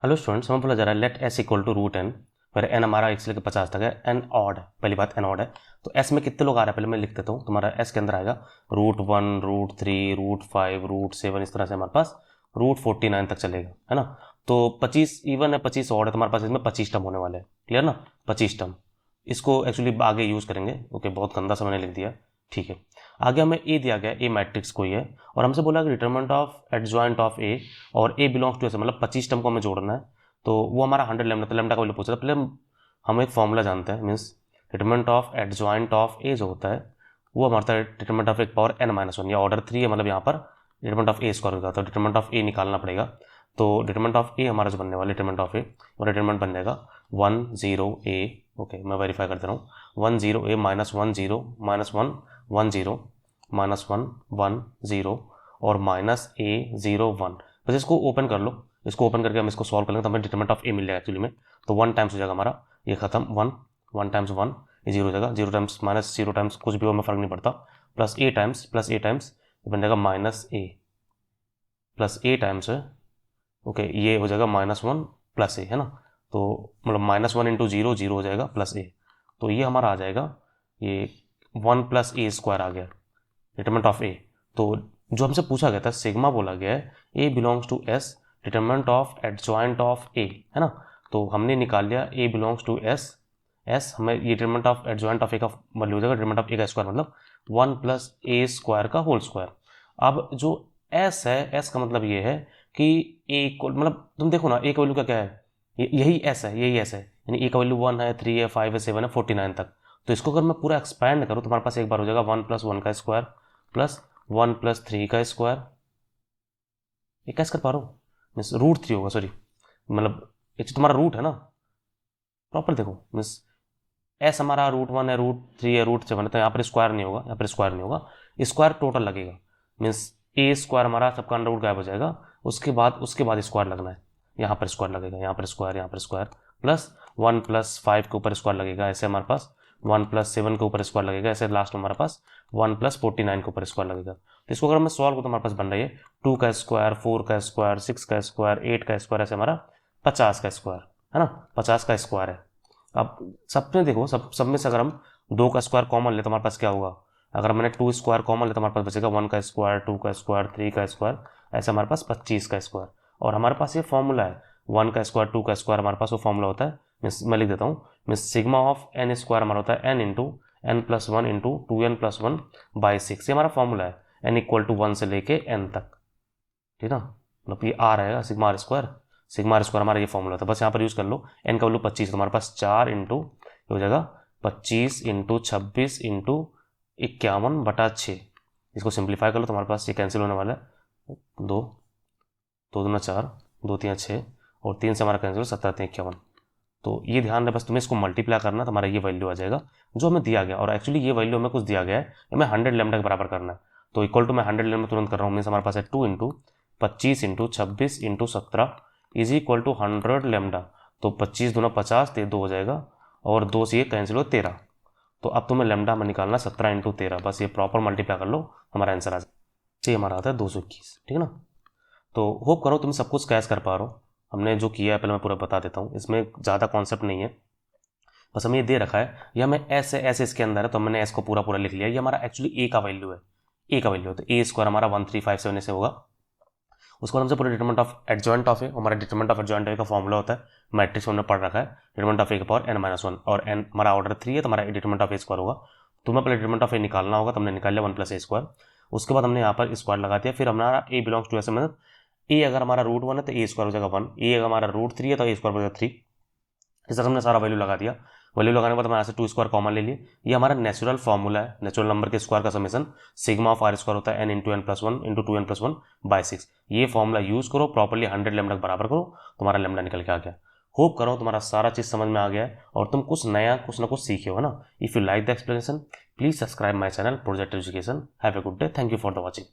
Hello students, हमें बोला जा रहा है let S equal to root N, पर एन हमारा एक्स लेकर 50 तक है, एन ऑड है। पहली बात एन ऑड है, तो एस में कितने लोग आ रहे हैं पहले मैं लिख देता हूँ। तुम्हारा एस के अंदर आएगा √1, √3, √5, √7, इस तरह से हमारे पास √49 तक चलेगा, है ना। तो 25 इवन है, 25 ऑड है, तुम्हारे पास इसमें 25 टर्म होने वाले हैं। क्लियर ना, 25 टर्म। इसको एक्चुअली आगे यूज़ करेंगे। ओके, बहुत गंदा सा मैंने लिख दिया, ठीक है। आगे हमें ए दिया गया, ए मैट्रिक्स कोई है, और हमसे बोला कि डिटरमिनेंट ऑफ एडजॉइंट ऑफ ए, और ए बिलोंग्स टू ऐसे, मतलब 25 टर्म को हमें जोड़ना है। तो वो हमारा 100 लेमडा, तो लेमडा का वैल्यू पूछा था। पहले हम एक फॉर्मूला जानते हैं, means determinant of adjoint of A जो होता है वो हमारा डिटरमिनेंट ऑफ एक पावर n-1 या ऑर्डर 3 है, मतलब यहाँ पर डिटरमिनेंट ऑफ ए स्क्वायर होगा, तो डिटरमिनेंट ऑफ ए निकालना पड़ेगा। तो डिटरमिनेंट ऑफ ए हमारा जो बनने वाला डिटरमिनेंट ऑफ ए, और डिटरमिनेंट बन जाएगा 1 0 a। ओके, मैं वेरीफाई कर दे रहा हूँ। 1 0 a -1 0 -1 1 0 -1 1 0 और -a0 1। बस इसको ओपन कर लो, इसको ओपन करके हम इसको सॉल्व कर लेंगे तो हमें डिटरमिनेंट ऑफ ए मिल जाएगा एक्चुअली में। तो 1 टाइम्स हो जाएगा हमारा, ये खत्म, 1 टाइम्स 1 ये 0 हो जाएगा, 0 टाइम्स -0 टाइम्स कुछ भी हो, हमें फर्क नहीं पड़ता, प्लस a टाइम्स बन जाएगा -a plus a times, okay ये हो जाएगा -1 प्लस a, है ना। तो मतलब -1 × 0 0 हो जाएगा प्लस a, तो ये हमारा आ जाएगा, ये 1 + a² आ गया डिटरमिनेंट ऑफ ए। तो जो हमसे पूछा गया था, सिग्मा बोला गया है A belongs to S, determinant of adjoint of A, है ना। तो हमने निकाल लिया A belongs to S, S हमें ये determinant of adjoint of A का वैल्यू हो जाएगा, डिटरमिनेंट ऑफ ए का स्क्वायर मतलब 1 + a² का होल स्क्वायर। अब जो एस है, एस का मतलब ये है कि ए को, मतलब तुम देखो ना ए का वैल्यू क्या है, यही एस है, यही एस है, यानी ए का वैल्यू 1 है, 3 है, 5 है, 7 है, 49 तक। तो इसको अगर मैं पूरा एक्सपैंड करूँ तो हमारे पास एक बार हो जाएगा 1 + 1 का स्क्वायर प्लस 1 + 3 का स्क्वायर। ये कैसे कर पा रहा हूँ, मीन्स √3 होगा, सॉरी, मतलब ये तुम्हारा रूट है ना, प्रॉपर देखो, मीन्स एस हमारा √1 है, √3 है, √7 है, तो यहाँ पर स्क्वायर नहीं होगा, यहाँ पर स्क्वायर नहीं होगा, स्क्वायर टोटल लगेगा, मीन्स a² हमारा सबका अंडर रूट गायब हो जाएगा, उसके बाद स्क्वायर लगना है, यहाँ पर स्क्वायर लगेगा, यहाँ पर स्क्वायर प्लस 1 + 5 के ऊपर स्क्वायर लगेगा, ऐसे हमारे पास 1 + 7 के ऊपर स्क्वायर लगेगा, ऐसे लास्ट में हमारे पास 1 + 49 के ऊपर स्क्वायर लगेगा। तो इसको अगर मैं सॉल्व करूँ तो हमारे पास बन रही है 2 का स्क्वायर, 4 का स्क्वायर, 6 का स्क्वायर, 8 का स्क्वायर, ऐसे हमारा 50 का स्क्वायर, है ना, 50 का स्क्वायर है। अब सब में देखो, सब में से अगर हम 2 का स्क्वायर कॉमन ले तो हमारे पास क्या होगा, अगर मैंने 2² कॉमन ले तो हमारे पास बचेगा 1 का स्क्वायर, 2 का स्क्वायर, 3 का स्क्वायर, ऐसे हमारे पास 25 का स्क्वायर। और हमारे पास ये फॉर्मूला है 1 का स्क्वायर, 2 का स्क्वायर, हमारे पास वो फॉर्मूला होता है, मैं लिख देता हूँ, मीन्स सिग्मा ऑफ n² हमारा होता है n × n + 1 × 2n + 1/6। ये हमारा फॉर्मूला है n = 1 से लेके n तक, ठीक है ना, मतलब ये आ रहेगा सिग्मा r² हमारा ये फॉर्मूला था, बस यहाँ पर यूज़ कर लो। n का वैल्यू 25 तो हमारे पास 4 हो जाएगा 25 × 26 × 51/6। इसको सिंप्लीफाई कर लो तो हमारे पास ये कैंसिल होने वाला है, 2 2 दूना 4, 2 3 6 और 3 से हमारा कैंसिल, 17 3 51। तो ये ध्यान रहे, बस तुम्हें इसको मल्टीप्लाई करना, तो हमारा ये वैल्यू आ जाएगा जो हमें दिया गया। और एक्चुअली ये वैल्यू हमें कुछ दिया गया है, हमें 100 लेमडा के बराबर करना है, तो इक्वल टू मैं 100 लेमडा तुरंत कर रहा हूँ, मीन्स हमारे पास है 2 × 25 × 26 × 17 = 100 लेमडा। तो 25 दूना 50, 2 हो जाएगा, और 2 से ये कैंसिल हो 13। तो अब तुम्हें लेमडा में निकालना 17 × 13, बस ये प्रॉपर मल्टीप्लाई कर लो, हमारा आंसर आ जाए। ये हमारा आता है 221, ठीक है ना। तो होप करो तुम सब कुछ कैच कर पा रहे हो। हमने जो किया है पहले मैं पूरा बता देता हूँ, इसमें ज़्यादा कॉन्सेप्ट नहीं है, बस हमें ये दे रखा है, ये हमें ऐसे इसके अंदर है, तो मैंने एस को पूरा लिख लिया। ये हमारा एक्चुअली ए का वैल्यू है, तो a² हमारा 1357 ऐसे होगा। उसके बाद हमसे पूरे डिटरमिनेंट ऑफ एडजॉइंट ऑफ ए, हमारा डिटरमिनेंट ऑफ एडजॉइंट ए का फॉर्मूला होता है, मैट्रिक्स हमने पढ़ रखा है, डिटरमिनेंट ऑफ ए की पावर n-1, और n हमारा ऑर्डर 3 है, तो हमारा डिटरमिनेंट ऑफ a² होगा। तुम्हें पहले डिटरमिनेंट ऑफ ए निकालना होगा, तो हमने निकाल लिया 1 + a²। उसके बाद हमने यहाँ पर स्क्वायर लगा दिया, फिर हमारा ए बिलोंग्स टू ऐसे, मतलब ए अगर हमारा √1 है तो a² हो जाएगा 1, ए अगर हमारा √3 है तो a² हो जाएगा 3। इस तरह हमने सारा वैल्यू लगा दिया। वैल्यू लगाने के बाद हमारे यहाँ से 2² कॉमन ले लिए। ये हमारा नेचुरल फॉर्मूला है, नेचुरल नंबर के स्क्वायर का समेशन, सिग्मा ऑफ r² होता है n × n + 1 × 2n + 1/6। ये फॉर्मूला यूज करो, प्रॉपर्ली 100 लेमडा बराबर करो, तुम्हारा लेमडा निकल के आ गया। होप करो तुम्हारा सारा चीज समझ में आ गया है और तुम कुछ नया कुछ ना कुछ सीखे हो ना। If you like the explanation, please subscribe my channel project education. Have a good day, thank you for the watching.